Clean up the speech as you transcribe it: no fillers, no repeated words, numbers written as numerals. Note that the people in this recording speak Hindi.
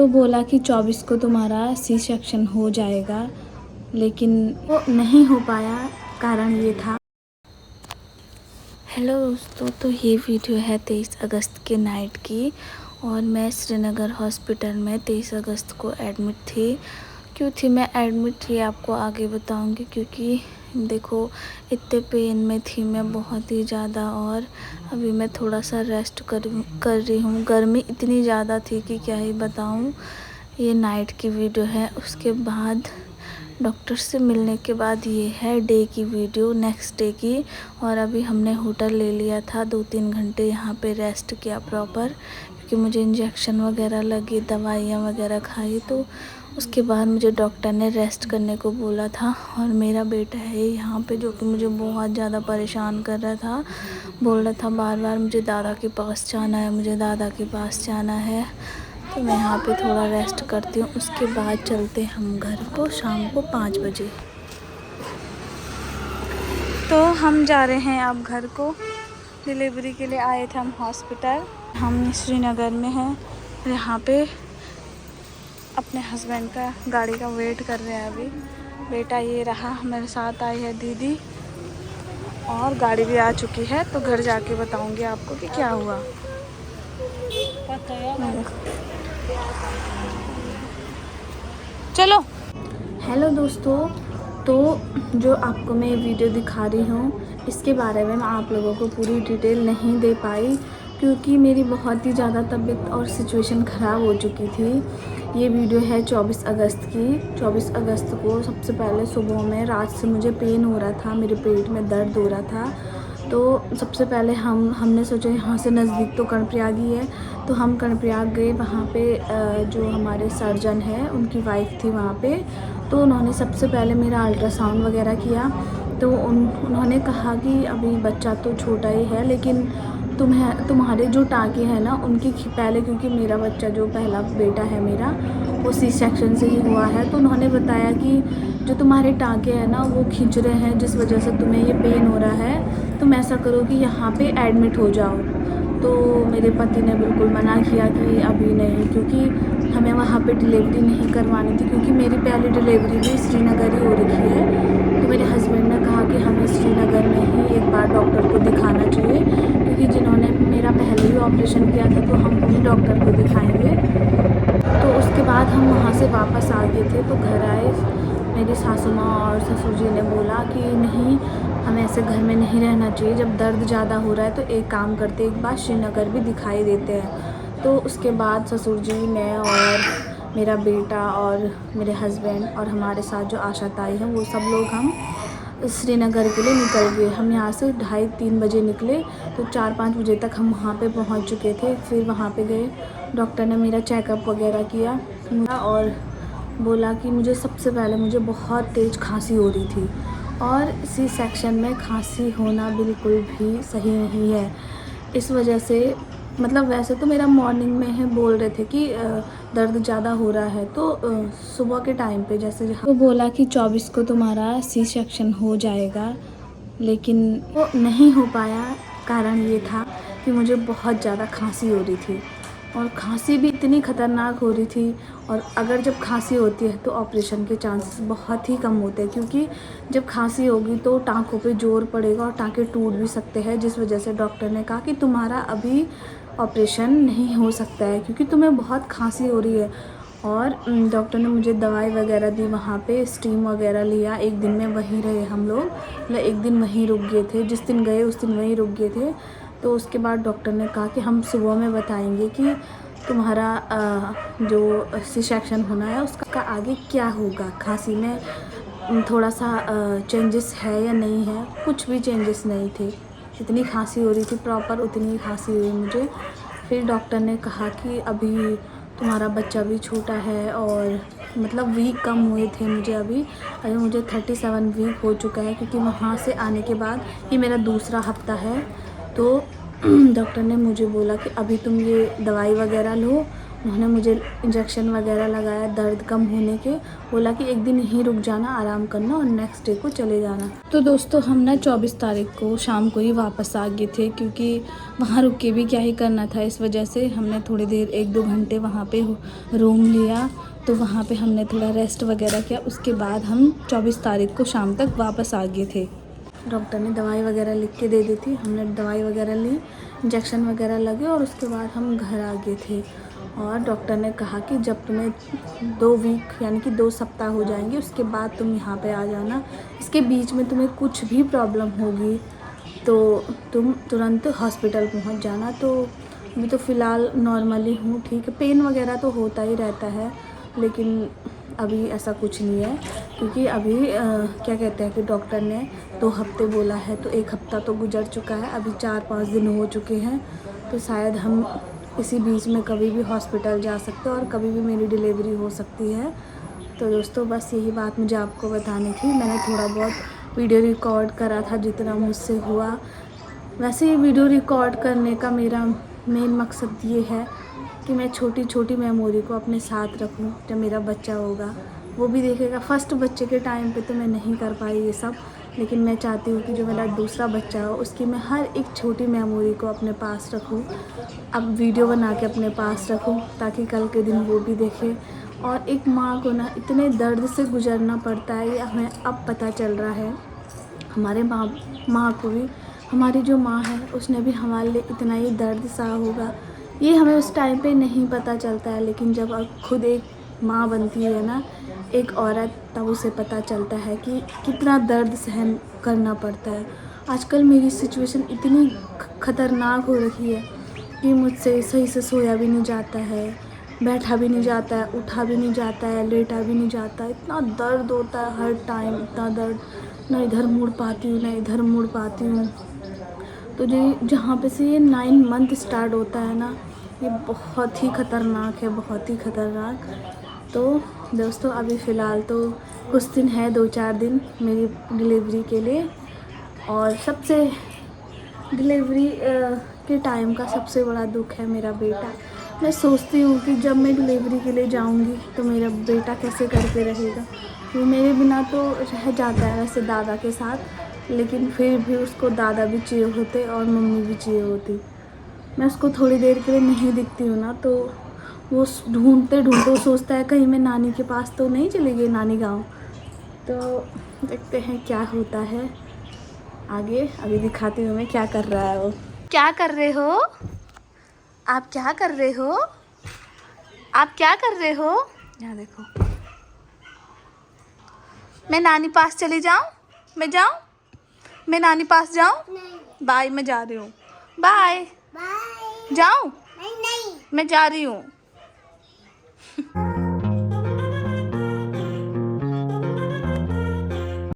तो बोला कि 24 को तुम्हारा सी सेक्शन हो जाएगा, लेकिन वो नहीं हो पाया। कारण ये था। हेलो दोस्तों, तो ये वीडियो है 23 अगस्त के नाइट की। और मैं श्रीनगर हॉस्पिटल में 23 अगस्त को एडमिट थी। क्यों थी मैं एडमिट, ये आपको आगे बताऊंगी। क्योंकि देखो, इतने पेन में थी मैं बहुत ही ज़्यादा। और अभी मैं थोड़ा सा रेस्ट कर रही हूँ। गर्मी इतनी ज़्यादा थी कि क्या ही बताऊँ। ये नाइट की वीडियो है। उसके बाद डॉक्टर से मिलने के बाद ये है डे की वीडियो, नेक्स्ट डे की। और अभी हमने होटल ले लिया था, 2-3 घंटे यहाँ पे रेस्ट किया प्रॉपर। क्योंकि मुझे इंजेक्शन वगैरह लगी, दवाइयाँ वगैरह खाई, तो उसके बाद मुझे डॉक्टर ने रेस्ट करने को बोला था। और मेरा बेटा है यहाँ पे जो कि मुझे बहुत ज़्यादा परेशान कर रहा था। बोल रहा था बार बार मुझे दादा के पास जाना है, मुझे दादा के पास जाना है। तो मैं यहाँ पे थोड़ा रेस्ट करती हूँ। उसके बाद चलते हम घर को शाम को 5 बजे। तो हम जा रहे हैं अब घर को। डिलीवरी के लिए आए थे हम हॉस्पिटल। हम श्रीनगर में हैं। यहाँ पे अपने हस्बैंड का गाड़ी का वेट कर रहे हैं अभी। बेटा ये रहा, मेरे साथ आई है दीदी, और गाड़ी भी आ चुकी है। तो घर जाके बताऊँगी आपको कि क्या हुआ। चलो। हेलो दोस्तों, तो जो आपको मैं वीडियो दिखा रही हूँ, इसके बारे में मैं आप लोगों को पूरी डिटेल नहीं दे पाई। क्योंकि मेरी बहुत ही ज़्यादा तबीयत और सिचुएशन ख़राब हो चुकी थी। ये वीडियो है 24 अगस्त की। 24 अगस्त को सबसे पहले सुबह में, रात से मुझे पेन हो रहा था, मेरे पेट में दर्द हो रहा था। तो सबसे पहले हमने सोचा यहाँ से नज़दीक तो कर्णप्रयाग ही है, तो हम कर्णप्रयाग गए। वहाँ पे जो हमारे सर्जन हैं, उनकी वाइफ थी वहाँ पे। तो उन्होंने सबसे पहले मेरा अल्ट्रासाउंड वगैरह किया। तो उन्होंने कहा कि अभी बच्चा तो छोटा ही है, लेकिन तुम्हारे जो टाँके हैं ना, उनकी पहले, क्योंकि मेरा बच्चा जो पहला बेटा है मेरा, वो सी सेक्शन से ही हुआ है। तो उन्होंने बताया कि जो तुम्हारे टाँके हैं ना, वो खींच रहे हैं, जिस वजह से तुम्हें ये पेन हो रहा है। तुम ऐसा करो कि यहाँ पे एडमिट हो जाओ। तो मेरे पति ने बिल्कुल मना किया कि अभी नहीं, क्योंकि हमें वहाँ पे डिलीवरी नहीं करवानी थी। क्योंकि मेरी पहली डिलीवरी भी श्रीनगर ही हो रखी है। तो मेरे हस्बैंड ने कहा कि हमें श्रीनगर में ही एक बार डॉक्टर को दिखाना चाहिए, क्योंकि जिन्होंने मेरा पहले ही ऑपरेशन किया था, तो हम उन्हीं डॉक्टर को दिखाएंगे। तो उसके बाद हम वहाँ से वापस आ गए थे। तो घर आए, मेरी सासू माँ और ससुर जी ने बोला कि नहीं, हमें ऐसे घर में नहीं रहना चाहिए। जब दर्द ज़्यादा हो रहा है तो एक काम करते, एक बार श्रीनगर भी दिखाई देते हैं। तो उसके बाद ससुर जी, मैं और मेरा बेटा और मेरे हस्बैंड और हमारे साथ जो आशा ताई हैं, वो सब लोग हम श्रीनगर के लिए निकल गए। हम यहाँ से 2:30-3 बजे निकले, तो 4-5 बजे तक हम वहाँ पे पहुँच चुके थे। फिर वहाँ पे गए, डॉक्टर ने मेरा चेकअप वगैरह किया और बोला कि मुझे सबसे पहले मुझे बहुत तेज़ खांसी हो रही थी। और सी सेक्शन में खांसी होना बिल्कुल भी सही नहीं है। इस वजह से, मतलब वैसे तो मेरा मॉर्निंग में है, बोल रहे थे कि दर्द ज़्यादा हो रहा है। तो सुबह के टाइम पे जैसे तो बोला कि 24 को तुम्हारा सी सेक्शन हो जाएगा, लेकिन वो नहीं हो पाया। कारण ये था कि मुझे बहुत ज़्यादा खांसी हो रही थी, और खांसी भी इतनी ख़तरनाक हो रही थी। और अगर जब खांसी होती है तो ऑपरेशन के चांसेस बहुत ही कम होते हैं, क्योंकि जब खांसी होगी तो टाँकों पे जोर पड़ेगा और टाँके टूट भी सकते हैं। जिस वजह से डॉक्टर ने कहा कि तुम्हारा अभी ऑपरेशन नहीं हो सकता है, क्योंकि तुम्हें बहुत खांसी हो रही है। और डॉक्टर ने मुझे दवाई वगैरह दी, वहाँ पे स्टीम वगैरह लिया। एक दिन में वहीं रहे हम लोग, मतलब एक दिन वहीं रुक गए थे। जिस दिन गए उस दिन वहीं रुक गए थे। तो उसके बाद डॉक्टर ने कहा कि हम सुबह में बताएंगे कि तुम्हारा जो सी सेक्शन होना है उसका आगे क्या होगा। खांसी में थोड़ा सा चेंजेस है या नहीं है। कुछ भी चेंजेस नहीं थे, जितनी खांसी हो रही थी प्रॉपर उतनी खांसी हुई मुझे। फिर डॉक्टर ने कहा कि अभी तुम्हारा बच्चा भी छोटा है, और मतलब वीक कम हुए थे मुझे। अभी मुझे 37 वीक हो चुका है, क्योंकि वहाँ से आने के बाद ये मेरा दूसरा हफ्ता है। तो डॉक्टर ने मुझे बोला कि अभी तुम ये दवाई वगैरह लो, उन्होंने मुझे इंजेक्शन वगैरह लगाया दर्द कम होने के, बोला कि एक दिन यहीं रुक जाना, आराम करना और नेक्स्ट डे को चले जाना। तो दोस्तों हम ना 24 तारीख को शाम को ही वापस आ गए थे, क्योंकि वहाँ रुक के भी क्या ही करना था। इस वजह से हमने थोड़ी देर 1-2 घंटे वहाँ पे रूम लिया, तो वहाँ पे हमने थोड़ा रेस्ट वगैरह किया। उसके बाद हम 24 तारीख को शाम तक वापस आ गए थे। डॉक्टर ने दवाई वगैरह लिख के दे दी थी, हमने दवाई वगैरह ली, इंजेक्शन वगैरह लगे और उसके बाद हम घर आ गए थे। और डॉक्टर ने कहा कि जब तुम्हें 2 वीक यानी कि 2 सप्ताह हो जाएंगे उसके बाद तुम यहाँ पे आ जाना। इसके बीच में तुम्हें कुछ भी प्रॉब्लम होगी तो तुम तुरंत हॉस्पिटल पहुँच जाना। तो अभी तो फ़िलहाल नॉर्मली हूँ, ठीक है। पेन वगैरह तो होता ही रहता है, लेकिन अभी ऐसा कुछ नहीं है, क्योंकि अभी क्या कहते हैं कि डॉक्टर ने 2 हफ्ते बोला है, तो 1 हफ्ता तो गुजर चुका है, अभी 4-5 दिन हो चुके हैं। तो शायद हम इसी बीच में कभी भी हॉस्पिटल जा सकते हैं और कभी भी मेरी डिलीवरी हो सकती है। तो दोस्तों बस यही बात मुझे आपको बतानी थी। मैंने थोड़ा बहुत वीडियो रिकॉर्ड करा था जितना मुझसे हुआ। वैसे ये वीडियो रिकॉर्ड करने का मेरा मेन मकसद ये है कि मैं छोटी छोटी मेमोरी को अपने साथ रखूं। जब मेरा बच्चा होगा वो भी देखेगा। फर्स्ट बच्चे के टाइम पे तो मैं नहीं कर पाई ये सब, लेकिन मैं चाहती हूँ कि जो मेरा दूसरा बच्चा हो उसकी मैं हर एक छोटी मेमोरी को अपने पास रखूँ, अब वीडियो बना के अपने पास रखूँ, ताकि कल के दिन वो भी देखे। और एक माँ को ना इतने दर्द से गुजरना पड़ता है, ये हमें अब पता चल रहा है। हमारे माँ को भी, हमारी जो माँ है उसने भी हमारे लिए इतना ही दर्द सहा होगा, ये हमें उस टाइम पे नहीं पता चलता है। लेकिन जब अब खुद एक माँ बनती है ना एक औरत, तब उसे पता चलता है कि कितना दर्द सहन करना पड़ता है। आजकल मेरी सिचुएशन इतनी ख़तरनाक हो रखी है कि मुझसे सही से सोया भी नहीं जाता है, बैठा भी नहीं जाता है, उठा भी नहीं जाता है, लेटा भी नहीं जाता है। इतना दर्द होता है हर टाइम, इतना दर्द, ना इधर मुड़ पाती हूँ ना इधर मुड़ पाती हूँ। तो जो जहाँ पे से ये 9 मंथ स्टार्ट होता है ना, ये बहुत ही ख़तरनाक है, बहुत ही ख़तरनाक। तो दोस्तों अभी फ़िलहाल तो कुछ दिन है, 2-4 दिन मेरी डिलीवरी के लिए। और सबसे डिलीवरी के टाइम का सबसे बड़ा दुख है मेरा बेटा। मैं सोचती हूँ कि जब मैं डिलीवरी के लिए जाऊँगी तो मेरा बेटा कैसे करके रहेगा। वो मेरे बिना तो रह जाता है वैसे दादा के साथ, लेकिन फिर भी उसको दादा भी चाहिए होते और मम्मी भी चाहिए होती। मैं उसको थोड़ी देर के लिए नहीं दिखती हूँ ना, तो वो ढूंढते ढूंढते सोचता है कहीं मैं नानी के पास तो नहीं चली गई, नानी गाँव। तो देखते हैं क्या होता है आगे। अभी दिखाती हूँ मैं क्या कर रहा है वो। क्या कर रहे हो आप? क्या कर रहे हो आप? क्या कर रहे हो? यहाँ देखो। मैं नानी पास चली जाऊँ? मैं जाऊँ? मैं नानी पास जाऊँ? बाय, मैं जा रही हूँ। बाय। जाऊँ? नहीं, मैं जा रही हूँ।